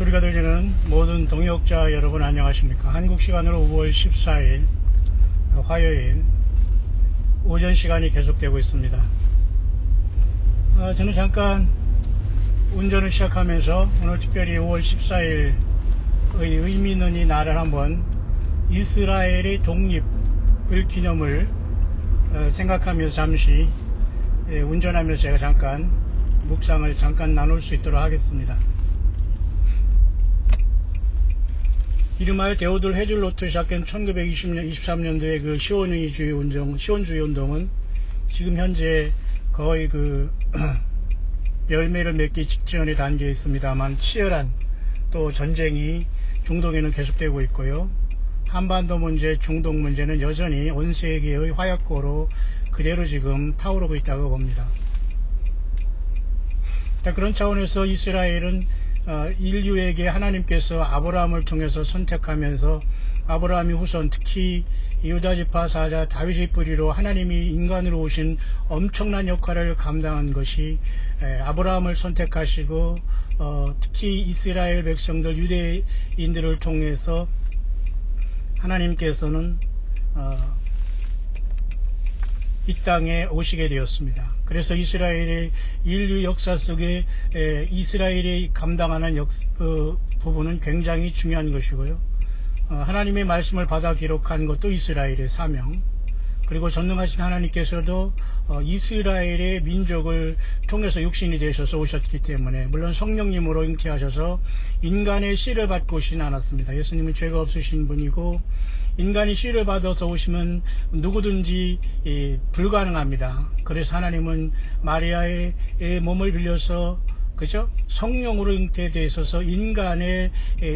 소리가 들리는 모든 동역자 여러분 안녕하십니까. 한국 시간으로 5월 14일 화요일 오전 시간이 계속되고 있습니다. 저는 잠깐 운전을 시작하면서 오늘 특별히 5월 14일의 의미 있는 이 날을 한번 이스라엘의 독립을 기념을 생각하면서 잠시 운전하면서 제가 잠깐 묵상을 잠깐 나눌 수 있도록 하겠습니다. 이름하여 데오돌 헤즐로트 시작한 1923년도에 그 시온주의 운동은 지금 현재 거의 그 열매를 맺기 직전의 단계에 있습니다만 치열한 또 전쟁이 중동에는 계속되고 있고요. 한반도 문제, 중동 문제는 여전히 온 세계의 화약고로 그대로 지금 타오르고 있다고 봅니다. 그런 차원에서 이스라엘은 인류에게 하나님께서 아브라함을 통해서 선택하면서 아브라함이 후손 특히 유다지파 사자 다윗의 뿌리로 하나님이 인간으로 오신 엄청난 역할을 감당한 것이 아브라함을 선택하시고 특히 이스라엘 백성들 유대인들을 통해서 하나님께서는 이 땅에 오시게 되었습니다. 그래서 이스라엘의 인류 역사 속에 이스라엘이 감당하는 부분은 굉장히 중요한 것이고요. 하나님의 말씀을 받아 기록한 것도 이스라엘의 사명, 그리고 전능하신 하나님께서도 이스라엘의 민족을 통해서 육신이 되셔서 오셨기 때문에 물론 성령님으로 잉태하셔서 인간의 씨를 받고 오시진 않았습니다. 예수님은 죄가 없으신 분이고 인간이 씨를 받아서 오시면 누구든지 불가능합니다. 그래서 하나님은 마리아의 몸을 빌려서 성령으로 잉태되어 있어서 인간의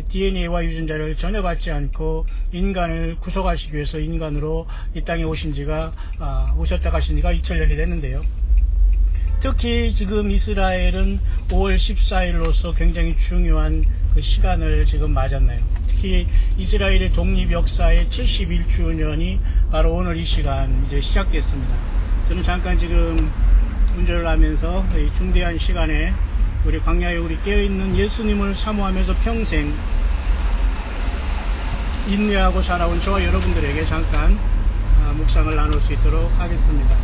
DNA와 유전자를 전혀 받지 않고 인간을 구속하시기 위해서 인간으로 이 땅에 오셨다 가신 지가 2000년이 됐는데요. 특히 지금 이스라엘은 5월 14일로서 굉장히 중요한 그 시간을 지금 맞았네요. 특히 이스라엘의 독립 역사의 71주년이 바로 오늘 이 시간 이제 시작됐습니다. 저는 잠깐 지금 운전을 하면서 이 중대한 시간에 우리 광야에 우리 깨어있는 예수님을 사모하면서 평생 인내하고 살아온 저와 여러분들에게 잠깐 묵상을 나눌 수 있도록 하겠습니다.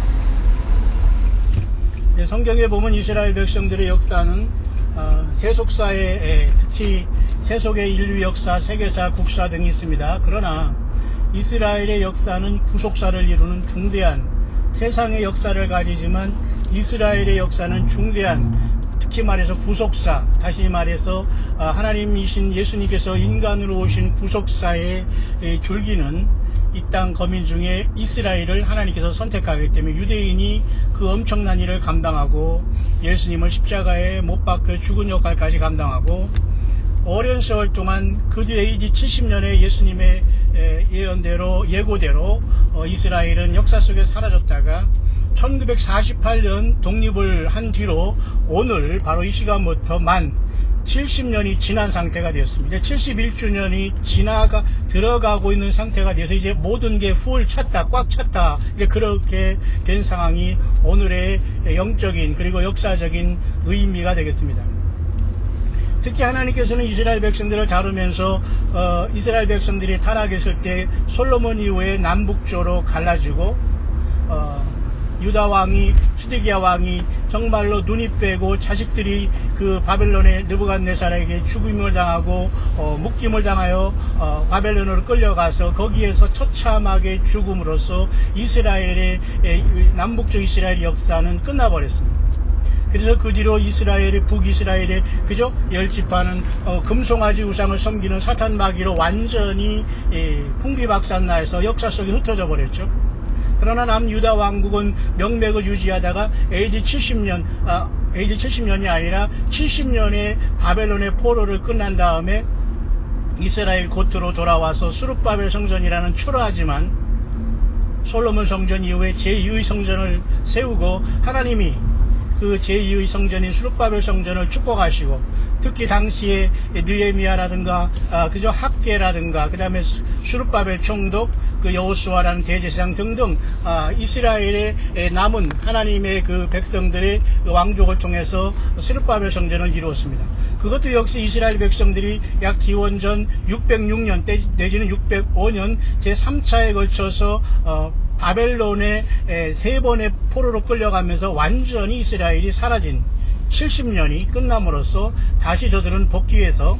성경에 보면 이스라엘 백성들의 역사는 세속사에 특히 세속의 인류 역사, 세계사, 국사 등이 있습니다. 그러나 이스라엘의 역사는 구속사를 이루는 중대한 세상의 역사를 가지지만 이스라엘의 역사는 중대한 특히 말해서 구속사, 다시 말해서 하나님이신 예수님께서 인간으로 오신 구속사의 줄기는 이 땅 거민 중에 이스라엘을 하나님께서 선택하기 때문에 유대인이 그 엄청난 일을 감당하고 예수님을 십자가에 못 박혀 죽은 역할까지 감당하고 오랜 세월 동안 그 뒤에 AD 70년에 예수님의 예고대로 이스라엘은 역사 속에 사라졌다가 1948년 독립을 한 뒤로 오늘 바로 이 시간부터 만 70년이 지난 상태가 되었습니다. 71주년이 들어가고 있는 상태가 돼서 이제 모든 게 꽉 찼다. 이제 그렇게 된 상황이 오늘의 영적인 그리고 역사적인 의미가 되겠습니다. 특히 하나님께서는 이스라엘 백성들을 다루면서 이스라엘 백성들이 타락했을 때 솔로몬 이후에 남북조로 갈라지고 유다 왕이 시드기야 왕이 정말로 눈이 빼고 자식들이 그 바벨론의 느부갓네살에게 죽임을 당하고 묶임을 당하여 바벨론으로 끌려가서 거기에서 처참하게 죽음으로써 이스라엘의 남북쪽 이스라엘 역사는 끝나버렸습니다. 그래서 그 뒤로 이스라엘의 북이스라엘의 열지파는 금송아지 우상을 섬기는 사탄 마귀로 완전히 풍비박산나해서 역사 속에 흩어져 버렸죠. 그러나 남유다 왕국은 명맥을 유지하다가 AD 70년이 아니라 70년의 바벨론의 포로를 끝난 다음에 이스라엘 고토로 돌아와서 수룹바벨 성전이라는 초라하지만 솔로몬 성전 이후에 제2의 성전을 세우고 하나님이 그 제2의 성전인 수룹바벨 성전을 축복하시고 특히 당시에 느헤미야라든가 학계라든가 그 다음에 수룹바벨 총독 그 여호수아라는 대제사장 등등 이스라엘의 남은 하나님의 그 백성들의 왕족을 통해서 수룹바벨 성전을 이루었습니다. 그것도 역시 이스라엘 백성들이 약 기원전 606년 내지는 605년 제3차에 걸쳐서 바벨론의 3번의 포로로 끌려가면서 완전히 이스라엘이 사라진 70년이 끝남으로써 다시 저들은 복귀해서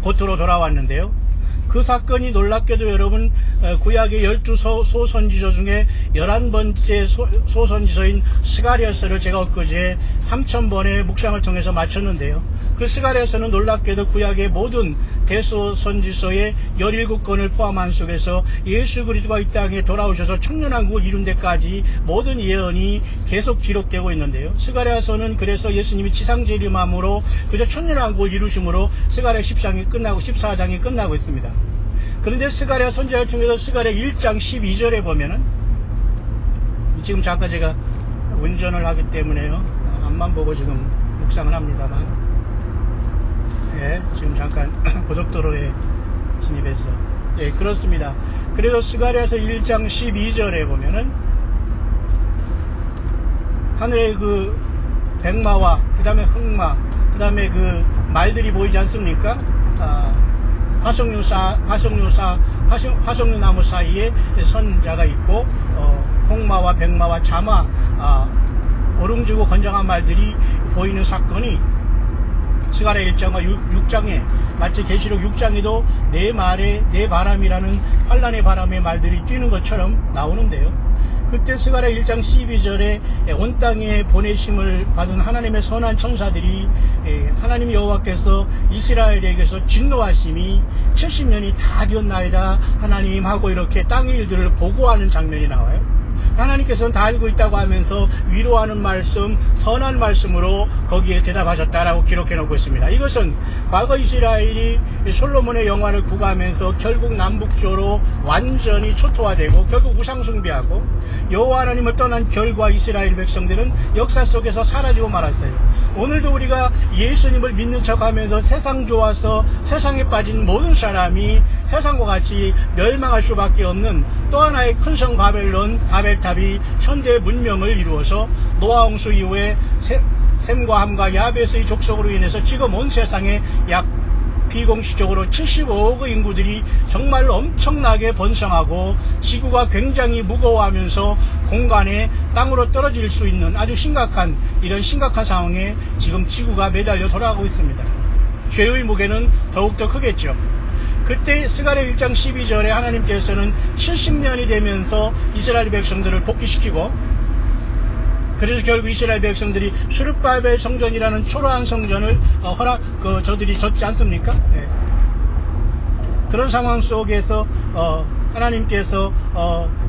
고토로 돌아왔는데요. 그 사건이 놀랍게도 여러분 구약의 12 소선지서 중에 11번째 소선지서인 스가랴서를 제가 엊그제 3000번의 묵상을 통해서 마쳤는데요. 그 스가랴서는 놀랍게도 구약의 모든 대소선지서의 17권을 포함한 속에서 예수 그리스도가 이 땅에 돌아오셔서 천년왕국을 이룬 데까지 모든 예언이 계속 기록되고 있는데요. 스가랴서는 그래서 예수님이 지상재림함으로 그저 천년왕국을 이루심으로 스가랴 10장이 끝나고 14장이 끝나고 있습니다. 그런데 스가랴 선지자를 통해서 스가랴 1장 12절에 보면은, 지금 잠깐 제가 운전을 하기 때문에요, 앞만 보고 지금 묵상을 합니다만, 지금 잠깐 고속도로에 진입해서, 그렇습니다. 그래서 스가랴서 1장 12절에 보면은 하늘의 그 백마와 그 다음에 흑마, 그 다음에 그 말들이 보이지 않습니까? 화석류나무 사이에 선자가 있고, 홍마와 백마와 자마, 오름지고 건장한 말들이 보이는 사건이 스가랴 1장과 6장에, 마치 계시록 6장에도 네 말에 네 바람이라는 환란의 바람의 말들이 뛰는 것처럼 나오는데요. 그때 스가랴 1장 12절에 온 땅에 보내심을 받은 하나님의 선한 천사들이 하나님 여호와께서 이스라엘에게서 진노하심이 70년이 다 되었나이다 하나님 하고 이렇게 땅의 일들을 보고하는 장면이 나와요. 하나님께서는 다 알고 있다고 하면서 위로하는 말씀, 선한 말씀으로 거기에 대답하셨다라고 기록해 놓고 있습니다. 이것은 과거 이스라엘이 솔로몬의 영화를 구가하면서 결국 남북조로 완전히 초토화되고 결국 우상숭배하고 여호와 하나님을 떠난 결과 이스라엘 백성들은 역사 속에서 사라지고 말았어요. 오늘도 우리가 예수님을 믿는 척하면서 세상 좋아서 세상에 빠진 모든 사람이 세상과 같이 멸망할 수밖에 없는 또 하나의 큰 성 바벨론, 바벨탑이 현대 문명을 이루어서 노아 홍수 이후에 셈과 함과 야벳의 족속으로 인해서 지금 온 세상에 약 비공식적으로 75억의 인구들이 정말로 엄청나게 번성하고 지구가 굉장히 무거워하면서 공간에 땅으로 떨어질 수 있는 아주 심각한, 이런 심각한 상황에 지금 지구가 매달려 돌아가고 있습니다. 죄의 무게는 더욱더 크겠죠. 그때 스가랴 1장 12절에 하나님께서는 70년이 되면서 이스라엘 백성들을 복귀시키고, 그래서 결국 이스라엘 백성들이 수르바벨 성전이라는 초라한 성전을 저들이 졌지 않습니까? 그런 상황 속에서 하나님께서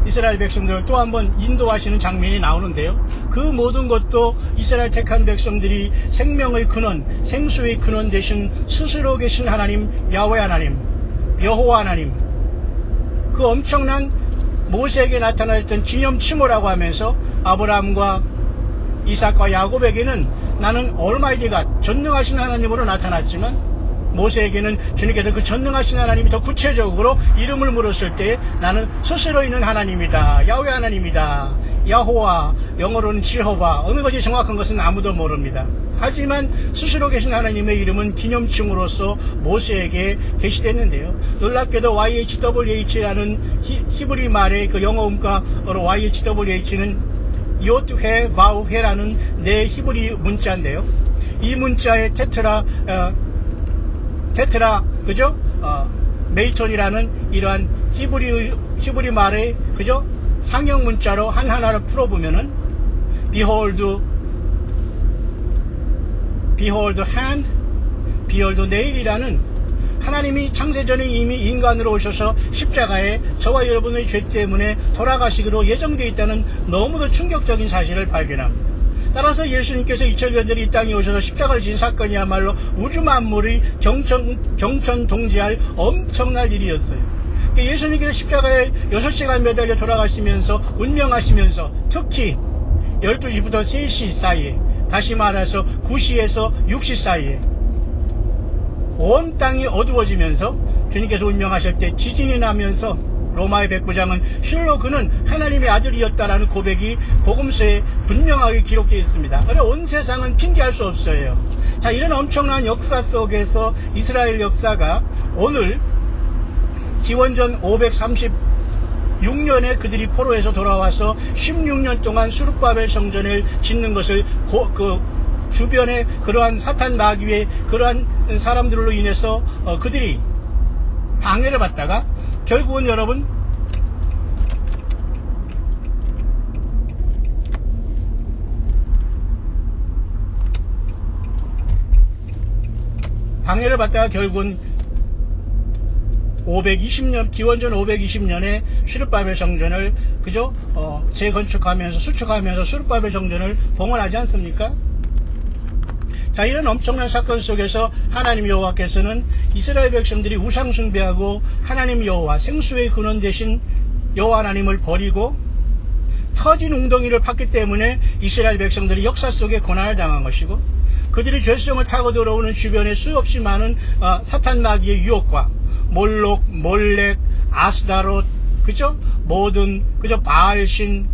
이스라엘 백성들을 또 한번 인도하시는 장면이 나오는데요. 그 모든 것도 이스라엘 택한 백성들이 생명의 근원, 생수의 근원 되신 스스로 계신 하나님, 야훼 하나님, 여호와 하나님, 그 엄청난 모세에게 나타나셨던 기념치모라고 하면서 아브라함과 이삭과 야곱에게는 나는 얼마이디가 전능하신 하나님으로 나타났지만, 모세에게는 주님께서 그 전능하신 하나님이 더 구체적으로 이름을 물었을 때 나는 스스로 있는 하나님이다, 야훼 하나님이다, 야호와, 영어로는 지호바, 어느 것이 정확한 것은 아무도 모릅니다. 하지만 스스로 계신 하나님의 이름은 기념층으로서 모세에게 게시됐는데요. 놀랍게도 YHWH라는 히브리 말의 그 영어 음가로 YHWH는 요트회, 바우회라는 네 히브리 문자인데요. 이 문자의 그죠? 메이톤이라는 이러한 히브리 말의, 그죠? 상형 문자로 하나를 풀어보면은, behold hand, behold nail이라는 하나님이 창세전에 이미 인간으로 오셔서 십자가에 저와 여러분의 죄 때문에 돌아가시기로 예정되어 있다는 너무도 충격적인 사실을 발견합니다. 따라서 예수님께서 2000년 전에 이 땅에 오셔서 십자가를 진 사건이야말로 우주 만물의 경천동지할 엄청난 일이었어요. 예수님께서 십자가에 6시간 매달려 돌아가시면서 운명하시면서 특히 12시부터 3시 사이에, 다시 말해서 9시에서 6시 사이에 온 땅이 어두워지면서 주님께서 운명하실 때 지진이 나면서 로마의 백부장은 실로 그는 하나님의 아들이었다라는 고백이 복음서에 분명하게 기록되어 있습니다. 그래서 온 세상은 핑계할 수 없어요. 자, 이런 엄청난 역사 속에서 이스라엘 역사가 오늘 기원전 536년에 그들이 포로에서 돌아와서 16년 동안 수르바벨 성전을 짓는 것을 그 주변에 그러한 사탄 마귀의 그러한 사람들로 인해서 그들이 방해를 받다가 결국은 여러분 방해를 받다가 결국은 520년 기원전 520년에 수르바벨 성전을 그죠 재건축하면서 수축하면서 수르바벨 성전을 봉헌하지 않습니까? 자, 이런 엄청난 사건 속에서 하나님 여호와께서는 이스라엘 백성들이 우상 숭배하고 하나님 여호와 생수의 근원 되신 여호와 하나님을 버리고 터진 웅덩이를 팠기 때문에 이스라엘 백성들이 역사 속에 고난을 당한 것이고, 그들이 죄성을 타고 들어오는 주변에 수없이 많은 사탄 마귀의 유혹과 몰록, 몰렉, 아스다롯, 그죠? 모든 그죠? 바알신,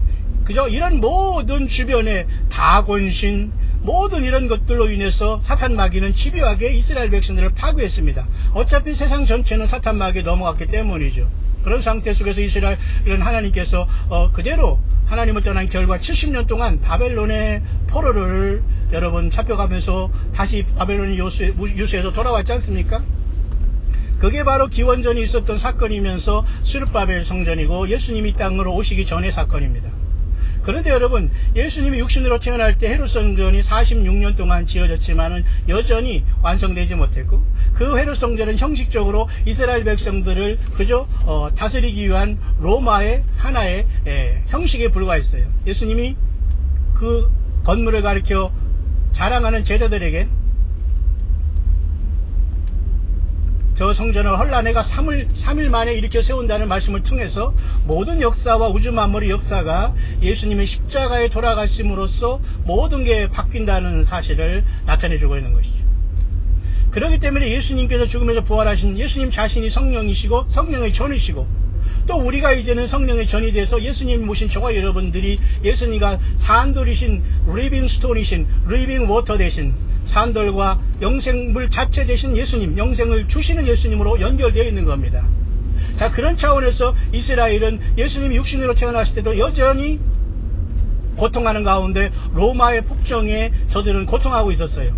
그죠? 이런 모든 주변의 다곤신, 모든 이런 것들로 인해서 사탄 마귀는 집요하게 이스라엘 백성들을 파괴했습니다. 어차피 세상 전체는 사탄 마귀에 넘어갔기 때문이죠. 그런 상태 속에서 이스라엘은 하나님께서 그대로 하나님을 떠난 결과 70년 동안 바벨론의 포로를 여러분 잡혀가면서 다시 바벨론의 유수에서 돌아왔지 않습니까? 그게 바로 기원전에 있었던 사건이면서 수르바벨 성전이고 예수님이 땅으로 오시기 전의 사건입니다. 그런데 여러분, 예수님이 육신으로 태어날 때 헤롯 성전이 46년 동안 지어졌지만은 여전히 완성되지 못했고, 그 헤롯 성전은 형식적으로 이스라엘 백성들을 그저 다스리기 위한 로마의 하나의 형식에 불과했어요. 예수님이 그 건물을 가리켜 자랑하는 제자들에게 저 성전을 헐라 내가 3일 만에 일으켜 세운다는 말씀을 통해서 모든 역사와 우주 만물의 역사가 예수님의 십자가에 돌아가심으로써 모든 게 바뀐다는 사실을 나타내주고 있는 것이죠. 그렇기 때문에 예수님께서 죽음에서 부활하신 예수님 자신이 성령이시고 성령의 전이시고, 또 우리가 이제는 성령의 전이 돼서 예수님 모신 저와 여러분들이 예수님과 산돌이신 리빙 스톤이신 리빙 워터 대신 산돌과 영생물 자체 되신 예수님, 영생을 주시는 예수님으로 연결되어 있는 겁니다. 자, 그런 차원에서 이스라엘은 예수님이 육신으로 태어났을 때도 여전히 고통하는 가운데 로마의 폭정에 저들은 고통하고 있었어요.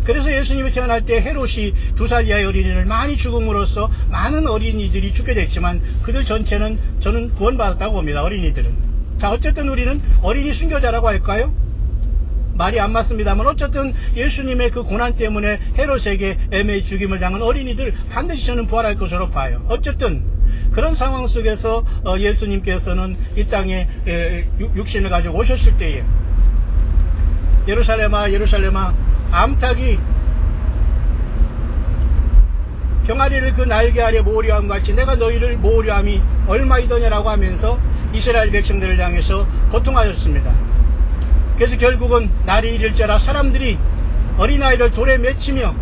그래서 예수님이 태어날 때 헤롯이 2살 이하의 어린이를 많이 죽음으로써 많은 어린이들이 죽게 됐지만 그들 전체는 저는 구원받았다고 봅니다. 어린이들은. 자, 어쨌든 우리는 어린이 순교자라고 할까요? 말이 안 맞습니다만 어쨌든 예수님의 그 고난 때문에 헤롯에게 애매히 죽임을 당한 어린이들 반드시 저는 부활할 것으로 봐요. 어쨌든 그런 상황 속에서 예수님께서는 이 땅에 육신을 가지고 오셨을 때에 예루살렘아 예루살렘아 암탉이 병아리를 그 날개 아래 모으려함 같이 내가 너희를 모으려함이 얼마이더냐라고 하면서 이스라엘 백성들을 향해서 고통하셨습니다. 그래서 결국은 날이 이를자라 사람들이 어린아이를 돌에 맺히며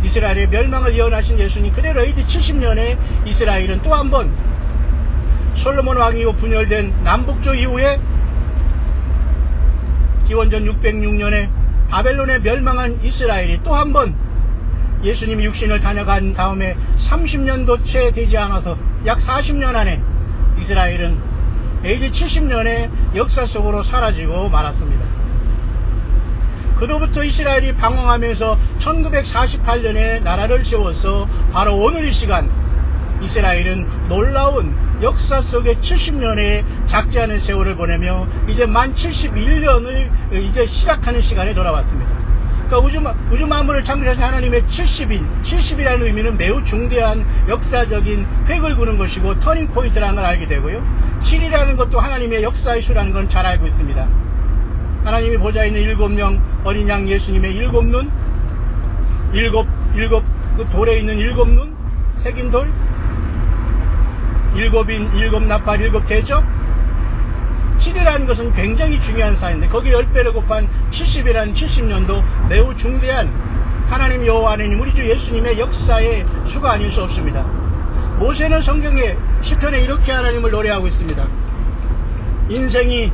이스라엘의 멸망을 예언하신 예수님, 그대로 AD 70년에 이스라엘은 또 한 번 솔로몬 왕이 후 분열된 남북조 이후에 기원전 606년에 바벨론에 멸망한 이스라엘이 또 한 번 예수님이 육신을 다녀간 다음에 30년도 채 되지 않아서 약 40년 안에 이스라엘은 AD 70년에 역사 속으로 사라지고 말았습니다. 그로부터 이스라엘이 방황하면서 1948년에 나라를 세워서 바로 오늘 이 시간 이스라엘은 놀라운 역사 속의 70년의 작지 않은 세월을 보내며 이제 만 71년을 이제 시작하는 시간에 돌아왔습니다. 그러니까 우주 만물을 창조하신 하나님의 70이라는 의미는 매우 중대한 역사적인 획을 그는 것이고 터닝 포인트라는 걸 알게 되고요. 7이라는 것도 하나님의 역사의 수라는 건 잘 알고 있습니다. 하나님이 보좌에 있는 7명 어린 양 예수님의 7눈, 그 돌에 있는 7눈, 새긴 돌, 7인, 7나팔, 7대접. 7이라는 것은 굉장히 중요한 사인데 거기에 10배를 곱한 70이라는 70년도 매우 중대한 하나님 여호와 하나님 우리 주 예수님의 역사의 수가 아닐 수 없습니다. 모세는 성경에 시편에 이렇게 하나님을 노래하고 있습니다. 인생이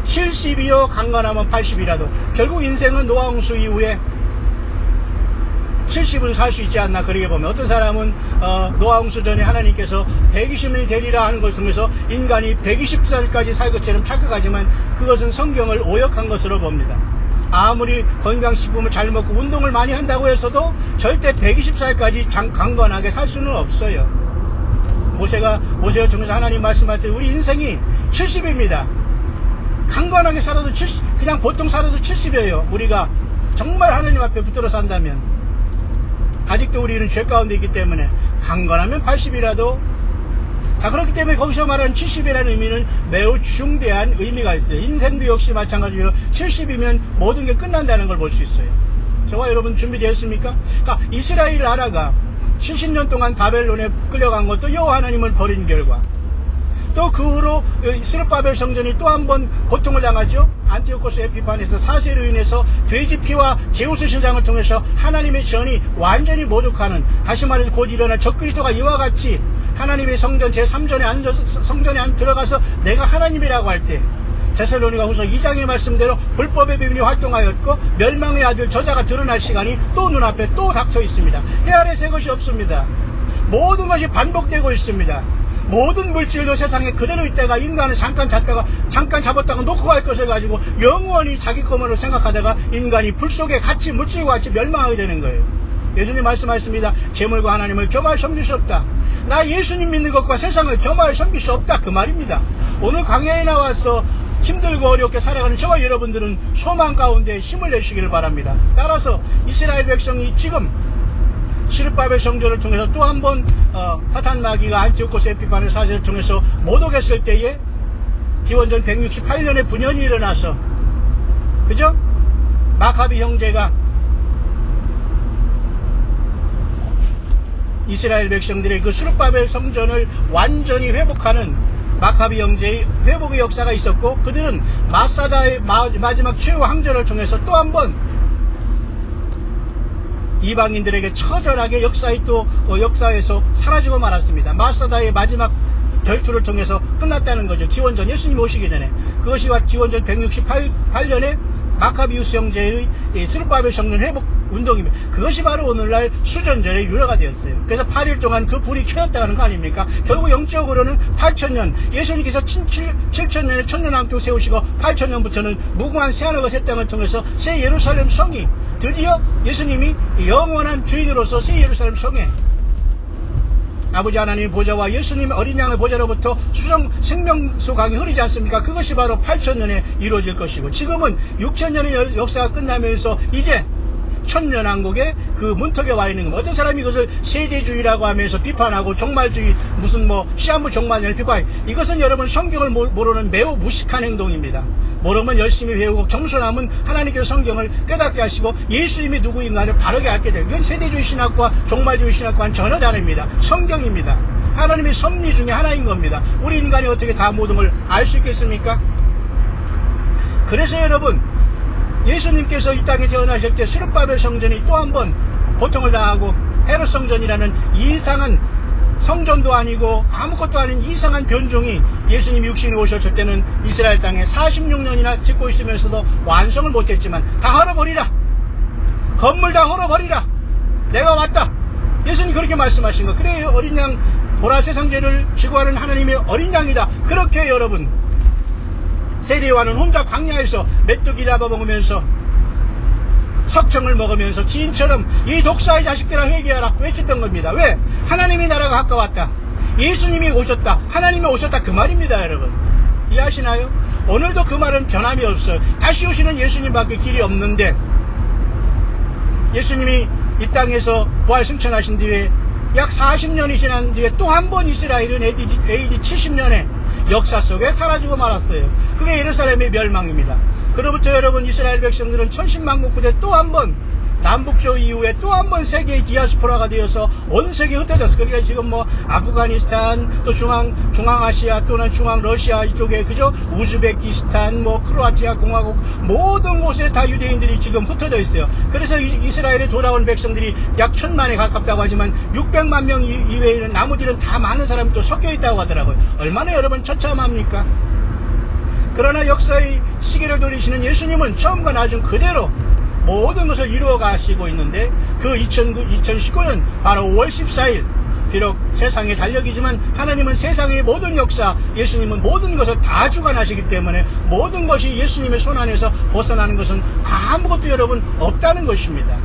70이요 강건하면 80이라도 결국 인생은 노아홍수 이후에 70은 살 수 있지 않나. 그러게 보면 어떤 사람은 노아홍수 전에 하나님께서 120년이 되리라 하는 것을 통해서 인간이 120살까지 살 것처럼 착각하지만 그것은 성경을 오역한 것으로 봅니다. 아무리 건강식품을 잘 먹고 운동을 많이 한다고 해서도 절대 120살까지 강건하게 살 수는 없어요. 모세가 통해서 하나님 말씀할 때 우리 인생이 70입니다. 강건하게 살아도 70, 그냥 보통 살아도 70이에요. 우리가 정말 하나님 앞에 붙들어 산다면. 아직도 우리는 죄 가운데 있기 때문에 강건하면 80이라도. 자, 그렇기 때문에 거기서 말하는 70이라는 의미는 매우 중대한 의미가 있어요. 인생도 역시 마찬가지로 70이면 모든 게 끝난다는 걸 볼 수 있어요. 저와 여러분 준비되었습니까? 그러니까 이스라엘 나라가 70년 동안 바벨론에 끌려간 것도 여호와 하나님을 버린 결과, 또 그 후로 스룹바벨 성전이 또 한 번 고통을 당하죠. 안티오코스 에피판에서 사세로 인해서 돼지 피와 제우스 신상을 통해서 하나님의 전이 완전히 모독하는, 다시 말해서 곧 일어날 적그리스도가 이와 같이 하나님의 성전 제3전에 성전에 안 들어가서 내가 하나님이라고 할 때, 데살로니가 후서 2장의 말씀대로 불법의 비밀이 활동하였고 멸망의 아들 저자가 드러날 시간이 또 눈앞에 또 닥쳐 있습니다. 해 아래 새 것이 없습니다. 모든 것이 반복되고 있습니다. 모든 물질도 세상에 그대로 있다가 인간은 잠깐 잡았다가 놓고 갈 것을 가지고 영원히 자기 것으로 생각하다가 인간이 불 속에 같이 물질과 같이 멸망하게 되는 거예요. 예수님 말씀하셨습니다. 재물과 하나님을 겸하여 섬길 수 없다. 나 예수님 믿는 것과 세상을 겸하여 섬길 수 없다. 그 말입니다. 오늘 강야에 나와서 힘들고 어렵게 살아가는 저와 여러분들은 소망 가운데 힘을 내시기를 바랍니다. 따라서 이스라엘 백성이 지금 스룹바벨 성전을 통해서 또 한 번 사탄 마귀가 안티오코스 에피판의 사세를 통해서 모독했을 때에 기원전 168년에 분연이 일어나서, 그죠? 마카비 형제가 이스라엘 백성들의 그 스룹바벨 성전을 완전히 회복하는 마카비 형제의 회복의 역사가 있었고, 그들은 마사다의 마지막 최후 항전을 통해서 또 한 번 이방인들에게 처절하게 역사에서 사라지고 말았습니다. 마사다의 마지막 결투를 통해서 끝났다는 거죠. 기원전 예수님 오시기 전에. 그것이 기원전 168년에 마카비우스 형제의 스룹바벨 성전 회복 운동입니다. 그것이 바로 오늘날 수전절의 유래가 되었어요. 그래서 8일 동안 그 불이 켜졌다는 거 아닙니까? 결국 영적으로는 8000년, 예수님께서 7000년에 천년왕국 세우시고 8000년부터는 무궁한 새하늘과 새 땅을 통해서 새 예루살렘 성이 드디어 예수님이 영원한 주인으로서 새 예루살렘 성에 아버지 하나님의 보좌와 예수님의 어린 양의 보좌로부터 생명수 강이 흐르지 않습니까? 그것이 바로 8000년에 이루어질 것이고, 지금은 6000년의 역사가 끝나면서 이제 천년왕국의 그 문턱에 와 있는 겁니다. 어떤 사람이 이것을 세대주의라고 하면서 비판하고 종말주의, 무슨 시한부 종말을 비판, 이것은 여러분 성경을 모르는 매우 무식한 행동입니다. 모르면 열심히 배우고 겸손함은 하나님께서 성경을 깨닫게 하시고 예수님이 누구인가를 바르게 알게 돼요. 이건 세대주의 신학과 종말주의 신학과는 전혀 다릅니다. 성경입니다. 하나님의 섭리 중에 하나인 겁니다. 우리 인간이 어떻게 다 모든 걸 알 수 있겠습니까? 그래서 여러분, 예수님께서 이 땅에 태어나실 때 스룹바벨 성전이 또 한 번 고통을 당하고 헤롯 성전이라는 이상한 성전도 아니고 아무것도 아닌 이상한 변종이 예수님이 육신이 오셨을 때는 이스라엘 땅에 46년이나 짓고 있으면서도 완성을 못했지만 다 헐어버리라, 건물 다 헐어버리라, 내가 왔다. 예수님이 그렇게 말씀하신 거. 그래, 어린 양 보라, 세상 죄를 지고 하는 하나님의 어린 양이다. 그렇게 여러분 세리와는 혼자 광야에서 메뚜기 잡아먹으면서 석청을 먹으면서 지인처럼 이 독사의 자식들아 회개하라 외쳤던 겁니다. 왜? 하나님의 나라가 가까웠다. 예수님이 오셨다. 하나님이 오셨다. 그 말입니다. 여러분 이해하시나요? 오늘도 그 말은 변함이 없어요. 다시 오시는 예수님밖에 길이 없는데, 예수님이 이 땅에서 부활 승천하신 뒤에 약 40년이 지난 뒤에 또 한 번 이스라엘은 AD 70년에 역사 속에 사라지고 말았어요. 그게 예루살렘의 멸망입니다. 그로부터 여러분 이스라엘 백성들은 천신만국 후대 또 한 번 남북조 이후에 또 한 번 세계의 디아스포라가 되어서 온 세계에 흩어졌어. 그러니까 지금 아프가니스탄, 또 중앙아시아, 또는 중앙러시아 이쪽에, 그죠? 우즈베키스탄, 크로아티아 공화국, 모든 곳에 다 유대인들이 지금 흩어져 있어요. 그래서 이스라엘에 돌아온 백성들이 약 1000만에 가깝다고 하지만 600만 명 이외에는 나머지는 다 많은 사람이 또 섞여 있다고 하더라고요. 얼마나 여러분 처참합니까? 그러나 역사의 시계를 돌리시는 예수님은 처음과 나중 그대로 모든 것을 이루어 가시고 있는데, 그 2019년 바로 5월 14일, 비록 세상의 달력이지만 하나님은 세상의 모든 역사, 예수님은 모든 것을 다 주관하시기 때문에 모든 것이 예수님의 손 안에서 벗어나는 것은 아무것도 여러분 없다는 것입니다.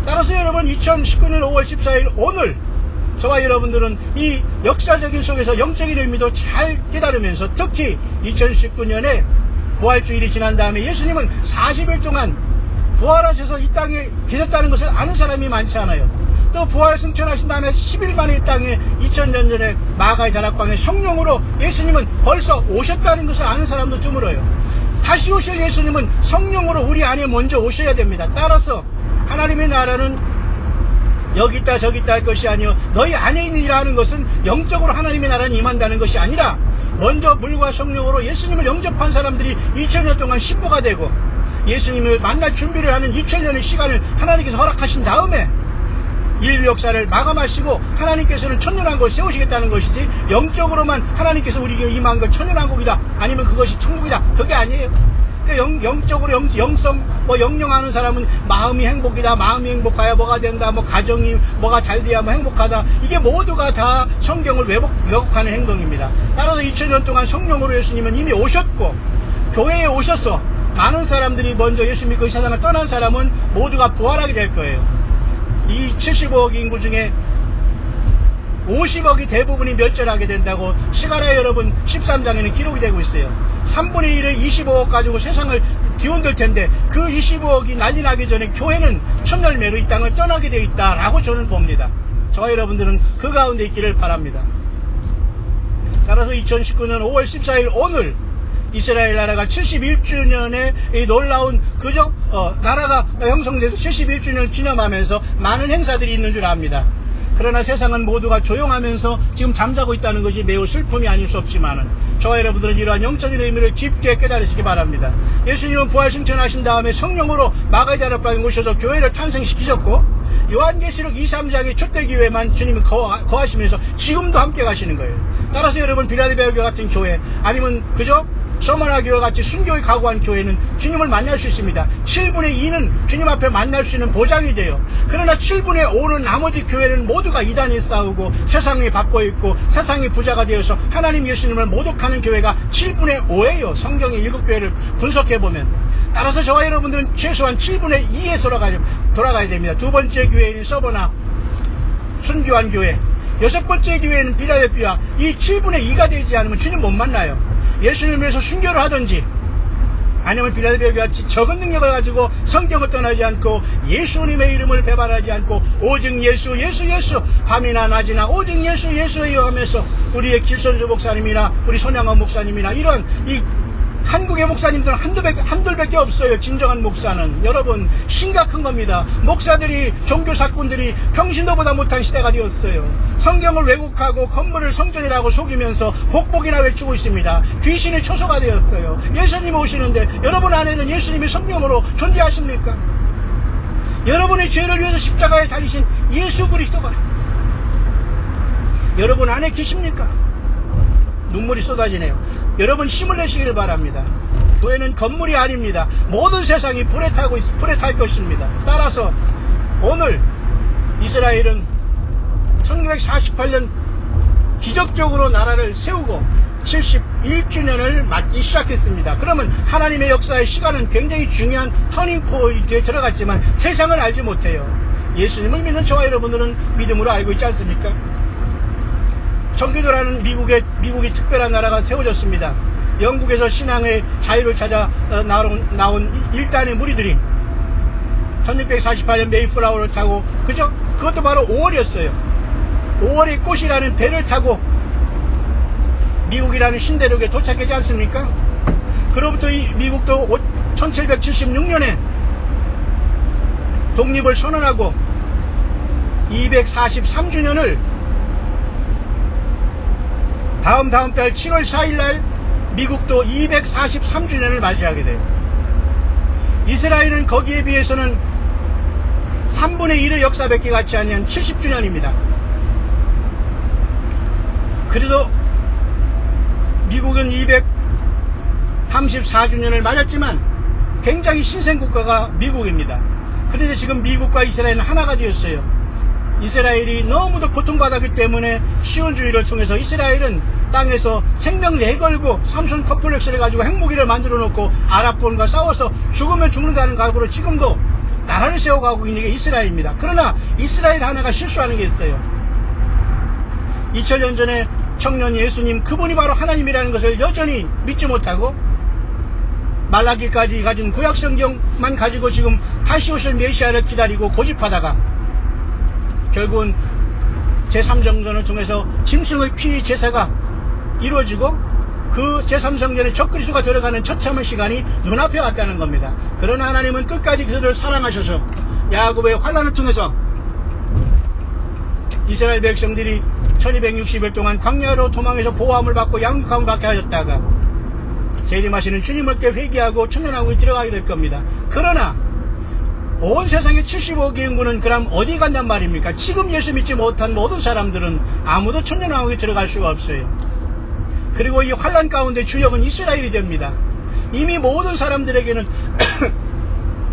따라서 여러분, 2019년 5월 14일 오늘 저와 여러분들은 이 역사적인 속에서 영적인 의미도 잘 깨달으면서, 특히 2019년에 부활주일이 지난 다음에 예수님은 40일 동안 부활하셔서 이 땅에 계셨다는 것을 아는 사람이 많지 않아요. 또 부활 승천하신 다음에 10일 만에 이 땅에 2000년 전에 마가의 다락방에 성령으로 예수님은 벌써 오셨다는 것을 아는 사람도 드물어요. 다시 오실 예수님은 성령으로 우리 안에 먼저 오셔야 됩니다. 따라서 하나님의 나라는 여기 있다 저기 있다 할 것이 아니요 너희 안에 있느니라 하는 것은 영적으로 하나님의 나라는 임한다는 것이 아니라, 먼저 물과 성령으로 예수님을 영접한 사람들이 2000년 동안 신부가 되고 예수님을 만날 준비를 하는 2000년의 시간을 하나님께서 허락하신 다음에 인류 역사를 마감하시고 하나님께서는 천년왕국을 세우시겠다는 것이지, 영적으로만 하나님께서 우리에게 임한 것 천년왕국이다, 아니면 그것이 천국이다, 그게 아니에요. 그러니까 영적으로 영성 영영하는 사람은 마음이 행복이다, 마음이 행복해야 뭐가 된다, 가정이 뭐가 잘 돼야 행복하다, 이게 모두가 다 성경을 왜곡하는 행동입니다. 따라서 2000년 동안 성령으로 예수님은 이미 오셨고 교회에 오셔서 많은 사람들이 먼저 예수 믿고 이 세상을 떠난 사람은 모두가 부활하게 될 거예요. 이 75억 인구 중에 50억이 대부분이 멸절하게 된다고 시가랴 여러분 13장에는 기록이 되고 있어요. 3분의 1의 25억 가지고 세상을 뒤흔들 텐데, 그 25억이 난리 나기 전에 교회는 천열매로 이 땅을 떠나게 되어 있다라고 저는 봅니다. 저와 여러분들은 그 가운데 있기를 바랍니다. 따라서 2019년 5월 14일 오늘 이스라엘 나라가 71주년의 이 놀라운 나라가 형성돼서 71주년을 기념하면서 많은 행사들이 있는 줄 압니다. 그러나 세상은 모두가 조용하면서 지금 잠자고 있다는 것이 매우 슬픔이 아닐 수 없지만은, 저와 여러분들은 이러한 영적인 의미를 깊게 깨달으시기 바랍니다. 예수님은 부활 승천하신 다음에 성령으로 마가의 다락방에 오셔서 교회를 탄생시키셨고, 요한계시록 2, 3장의 초대교회만 주님이 거하시면서 지금도 함께 가시는 거예요. 따라서 여러분, 빌라델비아 교회 같은 교회, 아니면 서머나 교회 같이 순교에 각오한 교회는 주님을 만날 수 있습니다. 7분의 2는 주님 앞에 만날 수 있는 보장이 돼요. 그러나 7분의 5는 나머지 교회는 모두가 이단에 싸우고 세상에 바꿔 있고 세상의 부자가 되어서 하나님 예수님을 모독하는 교회가 7분의 5예요. 성경의 7교회를 분석해보면. 따라서 저와 여러분들은 최소한 7분의 2에 돌아가야 됩니다. 두 번째 교회인 서머나 순교한 교회, 여섯 번째 교회는 빌라델비아, 이 7분의 2가 되지 않으면 주님 못 만나요. 예수님을 위해서 순교를 하든지, 아니면 빌라델비아 같이 적은 능력을 가지고 성경을 떠나지 않고 예수님의 이름을 배반하지 않고 오직 예수 예수 예수 밤이나 낮이나 오직 예수 예수여 하면서, 우리의 길선주 목사님이나 우리 손양원 목사님이나 이런 이 한국의 목사님들은 한둘밖에 없어요. 진정한 목사는 여러분 심각한 겁니다. 목사들이, 종교 사꾼들이 평신도보다 못한 시대가 되었어요. 성경을 왜곡하고 건물을 성전이라고 속이면서 복복이나 외치고 있습니다. 귀신의 초소가 되었어요. 예수님 오시는데 여러분 안에는 예수님이 성령으로 존재하십니까? 여러분의 죄를 위해서 십자가에 달리신 예수 그리스도가 여러분 안에 계십니까? 눈물이 쏟아지네요. 여러분 힘을 내시기를 바랍니다. 교회는 건물이 아닙니다. 모든 세상이 불에 탈 것입니다. 따라서 오늘 이스라엘은 1948년 기적적으로 나라를 세우고 71주년을 맞기 시작했습니다. 그러면 하나님의 역사의 시간은 굉장히 중요한 터닝 포인트에 들어갔지만 세상은 알지 못해요. 예수님을 믿는 저와 여러분들은 믿음으로 알고 있지 않습니까? 청교도라는 미국이 특별한 나라가 세워졌습니다. 영국에서 신앙의 자유를 찾아 나온 일단의 무리들이 1648년 메이플라워를 타고, 그것도 바로 5월이었어요. 5월의 꽃이라는 배를 타고 미국이라는 신대륙에 도착하지 않습니까? 그로부터 이 미국도 1776년에 독립을 선언하고 243주년을 다음 달 7월 4일날 미국도 243주년을 맞이하게 돼요. 이스라엘은 거기에 비해서는 3분의 1의 역사밖에 같지 않은 70주년입니다. 그래도 미국은 34주년을 맞았지만 굉장히 신생국가가 미국입니다. 그런데 지금 미국과 이스라엘은 하나가 되었어요. 이스라엘이 너무도 고통받았기 때문에 시온주의를 통해서 이스라엘은 땅에서 생명 내걸고 삼손 컴플렉스를 가지고 핵무기를 만들어 놓고 아랍권과 싸워서 죽으면 죽는다는 각오로 지금도 나라를 세워가고 있는 게 이스라엘입니다. 그러나 이스라엘 하나가 실수하는 게 있어요. 2000년 전에 청년 예수님, 그분이 바로 하나님이라는 것을 여전히 믿지 못하고 말라기까지 가진 구약성경만 가지고 지금 다시 오실 메시아를 기다리고 고집하다가 결국은 제3성전을 통해서 짐승의 피 제사가 이루어지고 그 제3성전에 적그리스도가 들어가는 처참한 시간이 눈앞에 왔다는 겁니다. 그러나 하나님은 끝까지 그들을 사랑하셔서 야곱의 환난을 통해서 이스라엘 백성들이 1260일 동안 광야로 도망해서 보호함을 받고 양육함을 받게 하셨다가 재림하시는 주님께 회개하고 천년왕국에 들어가게 될 겁니다. 그러나 온 세상의 75개 인구는 그럼 어디 간단 말입니까? 지금 예수 믿지 못한 모든 사람들은 아무도 천년왕국에 들어갈 수가 없어요. 그리고 이 환난 가운데 주역은 이스라엘이 됩니다. 이미 모든 사람들에게는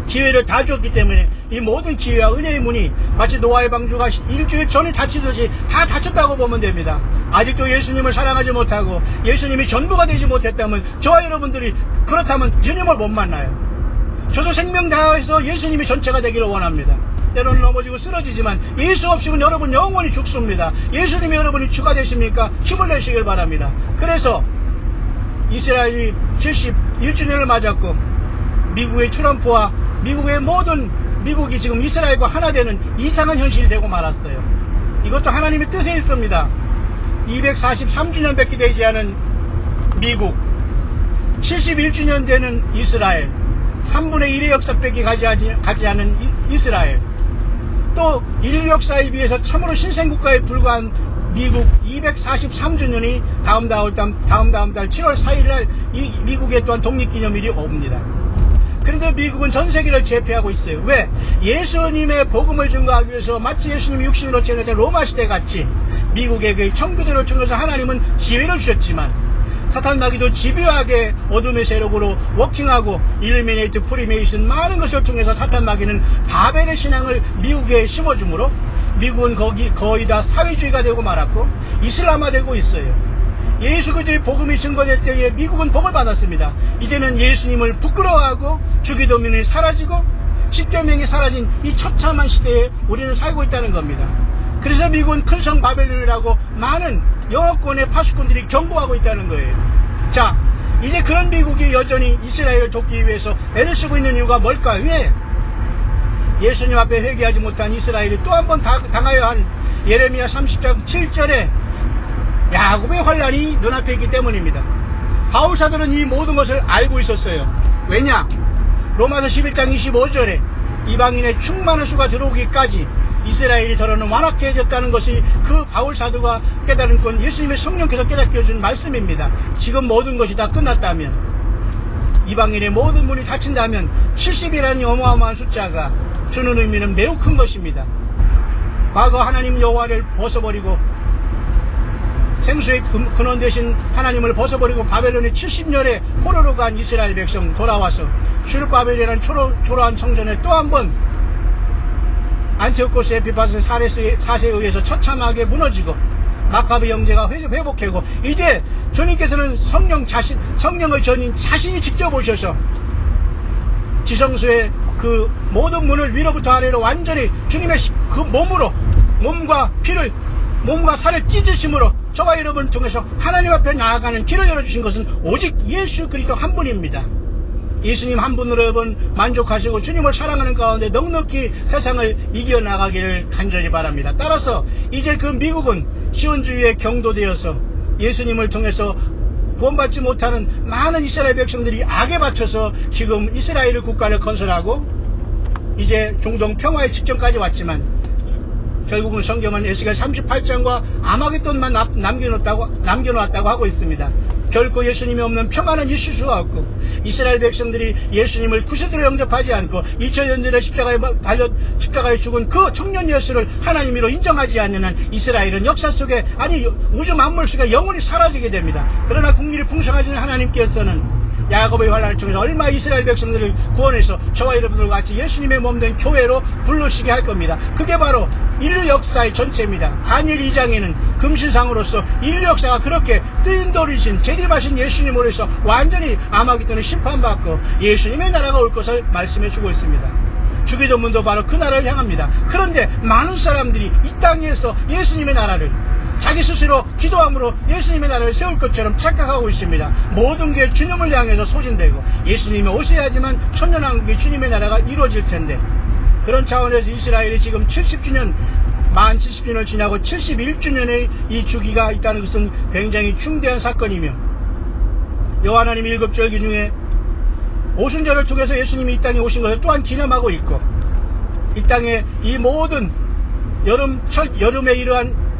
기회를 다 줬기 때문에 이 모든 기회와 은혜의 문이 마치 노아의 방주가 일주일 전에 닫히듯이 다 닫혔다고 보면 됩니다. 아직도 예수님을 사랑하지 못하고 예수님이 전부가 되지 못했다면 저와 여러분들이 그렇다면 주님을 못 만나요. 저도 생명 다해서 예수님이 전체가 되기를 원합니다. 때로는 넘어지고 쓰러지지만 예수 없이는 여러분 영원히 죽습니다. 예수님이 여러분이 주가 되십니까? 힘을 내시길 바랍니다. 그래서 이스라엘이 71주년을 맞았고 미국의 트럼프와 미국의 모든 미국이 지금 이스라엘과 하나 되는 이상한 현실이 되고 말았어요. 이것도 하나님의 뜻에 있습니다. 243주년밖에 되지 않은 미국, 71주년 되는 이스라엘, 3분의 1의 역사밖에 가지 않은 이스라엘, 또 인류 역사에 비해서 참으로 신생국가에 불과한 미국 243주년이 다음 달 7월 4일날 이 미국의 또한 독립기념일이 옵니다. 그런데 미국은 전 세계를 제패하고 있어요. 왜? 예수님의 복음을 증거하기 위해서 마치 예수님이 육신으로 태어났던 로마 시대 같이 미국의 그 청교도를 통해서 하나님은 기회를 주셨지만 사탄 마귀도 집요하게 어둠의 세력으로 워킹하고 일루미네이트, 프리메이슨 많은 것을 통해서 사탄 마귀는 바벨의 신앙을 미국에 심어주므로 미국은 거의 다 사회주의가 되고 말았고 이슬람화되고 있어요. 예수 그리스도의 복음이 증거될 때에 미국은 복을 받았습니다. 이제는 예수님을 부끄러워하고 주기도민이 사라지고 십계명이 사라진 이 처참한 시대에 우리는 살고 있다는 겁니다. 그래서 미국은 큰 성 바벨론이라고 많은 영어권의 파수꾼들이 경고하고 있다는 거예요. 자, 이제 그런 미국이 여전히 이스라엘을 돕기 위해서 애를 쓰고 있는 이유가 뭘까요? 왜? 예수님 앞에 회개하지 못한 이스라엘이 또 한 번 당하여 한 예레미야 30장 7절에 야곱의 환란이 눈앞에 있기 때문입니다. 바울사들은 이 모든 것을 알고 있었어요. 왜냐? 로마서 11장 25절에 이방인의 충만한 수가 들어오기까지 이스라엘이 더러는 완악해졌다는 것이 그 바울사도가 깨달은 건 예수님의 성령께서 깨닫게 해준 말씀입니다. 지금 모든 것이 다 끝났다면, 이방인의 모든 문이 닫힌다면 70이라는 어마어마한 숫자가 주는 의미는 매우 큰 것입니다. 과거 하나님 여호와를 벗어버리고 생수의 근원 되신 하나님을 벗어버리고 바벨론의 70년에 포로로 간 이스라엘 백성 돌아와서 슈르바벨이라는 초라한 성전에 또 한 번 안티오코스 에피파스 사세에 의해서 처참하게 무너지고 마카비 형제가 회복하고 이제 주님께서는 성령의 전인 자신이 직접 오셔서 지성소의 그 모든 문을 위로부터 아래로 완전히 주님의 그 몸과 살을 찢으심으로 저와 여러분을 통해서 하나님 앞에 나아가는 길을 열어주신 것은 오직 예수 그리스도 한 분입니다. 예수님 한 분으로 여러분 만족하시고 주님을 사랑하는 가운데 넉넉히 세상을 이겨나가기를 간절히 바랍니다. 따라서 이제 그 미국은 시온주의에 경도되어서 예수님을 통해서 구원받지 못하는 많은 이스라엘 백성들이 악에 바쳐서 지금 이스라엘 국가를 건설하고 이제 중동 평화의 직전까지 왔지만 결국은 성경은 에스겔 38장과 아마겟돈만 남겨놓았다고 하고 있습니다. 결코 예수님이 없는 평화는 있을 수가 없고 이스라엘 백성들이 예수님을 구세주로 영접하지 않고 2000년 전에 십자가에 죽은 그 청년 예수를 하나님으로 인정하지 않는 한 이스라엘은 역사 속에 우주 만물 속에 영원히 사라지게 됩니다. 그러나 국민이 풍성하신 하나님께서는 야곱의 환란을 통해서 얼마 이스라엘 백성들을 구원해서 저와 여러분들과 같이 예수님의 몸된 교회로 부르시게 할 겁니다. 그게 바로 인류 역사의 전체입니다. 다니엘 2장에는 금신상으로서 인류 역사가 그렇게 뜬돌이신 재림하신 예수님으로 해서 완전히 아마겟돈에 심판받고 예수님의 나라가 올 것을 말씀해 주고 있습니다. 주기도문도 바로 그 나라를 향합니다. 그런데 많은 사람들이 이 땅에서 예수님의 나라를 자기 스스로 기도함으로 예수님의 나라를 세울 것처럼 착각하고 있습니다. 모든 게 주님을 향해서 소진되고 예수님이 오셔야지만 천년왕국의 주님의 나라가 이루어질 텐데, 그런 차원에서 이스라엘이 지금 70주년, 만 70주년을 지나고 71주년의 이 주기가 있다는 것은 굉장히 중대한 사건이며, 여호와 하나님 일곱절기 중에 오순절을 통해서 예수님이 이 땅에 오신 것을 또한 기념하고 있고, 이 땅에 이 모든 여름에 이러한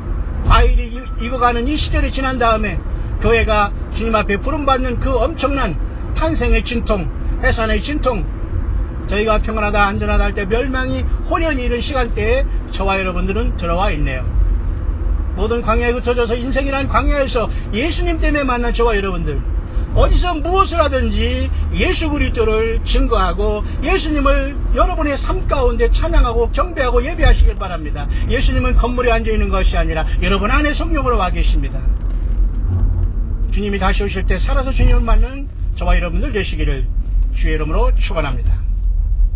과일이 익어가는 이 시절이 지난 다음에 교회가 주님 앞에 부름받는 그 엄청난 탄생의 진통, 해산의 진통, 저희가 평안하다 안전하다 할 때 멸망이 혼연히 이른 시간대에 저와 여러분들은 들어와 있네요. 모든 광야에 흩어져서 인생이란 광야에서 예수님 때문에 만난 저와 여러분들, 어디서 무엇을 하든지 예수 그리스도를 증거하고 예수님을 여러분의 삶 가운데 찬양하고 경배하고 예배하시길 바랍니다. 예수님은 건물에 앉아있는 것이 아니라 여러분 안에 성령으로 와 계십니다. 주님이 다시 오실 때 살아서 주님을 만나는 저와 여러분들 되시기를 주의 이름으로 축원합니다.